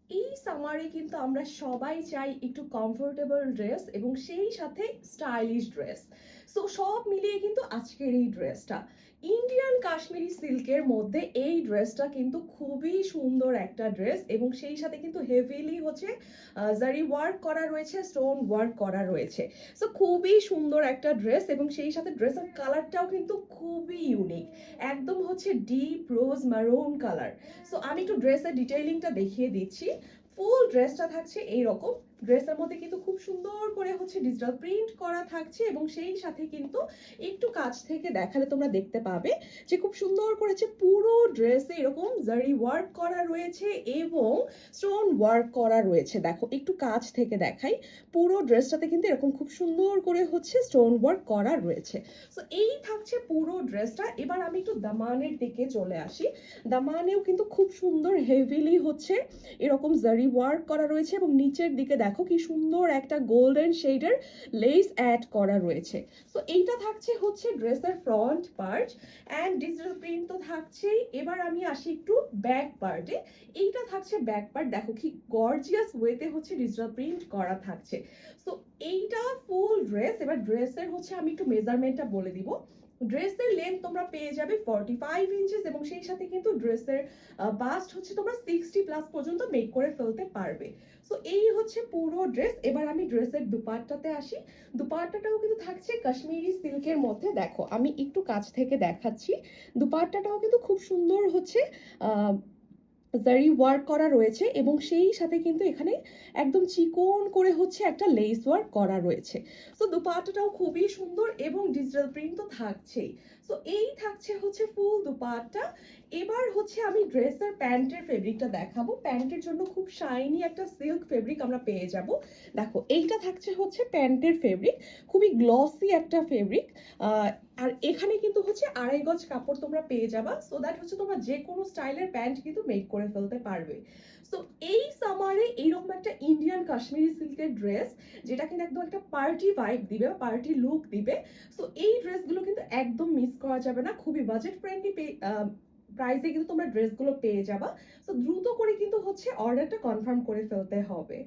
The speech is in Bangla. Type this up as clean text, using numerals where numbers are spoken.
এই সামারে কিন্তু আমরা সবাই চাই একটু কমফোর্টেবল ড্রেস এবং সেই সাথে স্টাইলিশ ড্রেস। সো সব মিলিয়ে কিন্তু আজকের এই ড্রেসটা ইন্ডিয়ান কাশ্মীরি সিল্কের মধ্যে, এই ড্রেসটা কিন্তু খুবই সুন্দর একটা ড্রেস এবং সেই সাথে কিন্তু হেভিলি হচ্ছে জারি ওয়ার্ক করা রয়েছে, স্টোন ওয়ার্ক করা রয়েছে। সো খুবই সুন্দর একটা ড্রেস এবং সেই সাথে ড্রেসের কালারটাও কিন্তু খুবই ইউনিক, একদম হচ্ছে ডিপ রোজ মারুন কালার। সো আমি একটু ড্রেসের ডিটেইলিংটা দেখিয়ে দিচ্ছি। ফুল ড্রেসটা থাকছে এইরকম, ড্রেসের মধ্যে কিন্তু খুব সুন্দর করে হচ্ছে ডিজিটাল প্রিন্ট করা থাকছে এবং সেই সাথে কিন্তু একটু কাছ থেকে দেখালে তোমরা দেখতে পাবে যে খুব সুন্দর করেছে পুরো ড্রেসে এরকম জারি ওয়ার্ক করা রয়েছে এবং স্টোন ওয়ার্ক করা রয়েছে। দেখো একটু কাছ থেকে দেখাই, পুরো ড্রেসটাতে কিন্তু এরকম খুব সুন্দর করে হচ্ছে স্টোন ওয়ার্ক করা রয়েছে। সো এই থাকছে পুরো ড্রেসটা। এবার আমি একটু দামানের দিকে চলে আসি। দামানেও কিন্তু খুব সুন্দর হেভিলি হচ্ছে এরকম জারি ওয়ার্ক করা রয়েছে এবং নিচের দিকে দেখো কি সুন্দর একটা গোল্ডেন শেডের লেস অ্যাড করা রয়েছে। সো এইটা থাকছে হচ্ছে ড্রেসের front part and digital print তো থাকছেই। এবার আমি আসি একটু ব্যাক পার্টে। এইটা থাকছে ব্যাক পার্ট, দেখো কি গর্জিয়াস ওয়েতে হচ্ছে ডিজিটাল প্রিন্ট করা থাকছে। সো এইটা ফুল ড্রেস। এবার ড্রেসের হচ্ছে আমি একটু মেজারমেন্টটা বলে দিব। ড্রেসের লেন্থ তোমরা পেয়ে যাবে 45 ইঞ্চেস এবং সেই সাথে কিন্তু ড্রেসের বাস্ট হচ্ছে তোমরা 60 প্লাস পর্যন্ত মেক করে ফেলতে পারবে। সো এই হচ্ছে পুরো ড্রেস। এবার আমি ড্রেসের দুপাট্টাতে আসি। দুপাট্টাটাও কিন্তু থাকছে কাশ্মীরি সিল্কের মধ্যে, দেখো আমি একটু কাছ থেকে দেখাচ্ছি। দুপাট্টাটাও কিন্তু খুব সুন্দর হচ্ছে আহ জারি ওয়ার্ক করা রয়েছে এবং সেই সাথে কিন্তু এখানে একদম চিকন করে হচ্ছে একটা লেস ওয়ার্ক করা রয়েছে। সো দুপাট্টাটাও খুবই সুন্দর এবং ডিজিটাল প্রিন্ট তো থাকছেই। সো এই থাকছে হচ্ছে ফুল দুপাট্টা। এবার হচ্ছে আমি ড্রেসের প্যান্টের ফেব্রিকটা দেখাবো। প্যান্টের জন্য খুব শাইনি একটা সিল্ক ফেব্রিক আমরা পেয়ে যাব। দেখো এইটা থাকছে হচ্ছে প্যান্টের ফেব্রিক, খুবই গ্লসি একটা ফেব্রিক। আর এখানে কিন্তু হচ্ছে 2.5 গজ কাপড় তোমরা পেয়ে যাবা, সো দ্যাট হচ্ছে তোমরা যে কোনো স্টাইলের প্যান্ট কিন্তু মেক করে ফেলতে পারবে। সো এই সামারে এইরকম একটা ইন্ডিয়ান কাশ্মীরি সিল্কের ড্রেস, যেটা কিন্তু একদম একটা পার্টি ভাইব দিবে বা পার্টি লুক দিবে। সো এই ড্রেসগুলো কিন্তু একদম মিস করা যাবে না, খুবই বাজেট ফ্রেন্ডলি প্রাইসে কিন্তু তোমরা ড্রেসগুলো পেয়ে যাবা। সো দ্রুত করে কিন্তু হচ্ছে অর্ডারটা কনফার্ম করে ফেলতে হবে।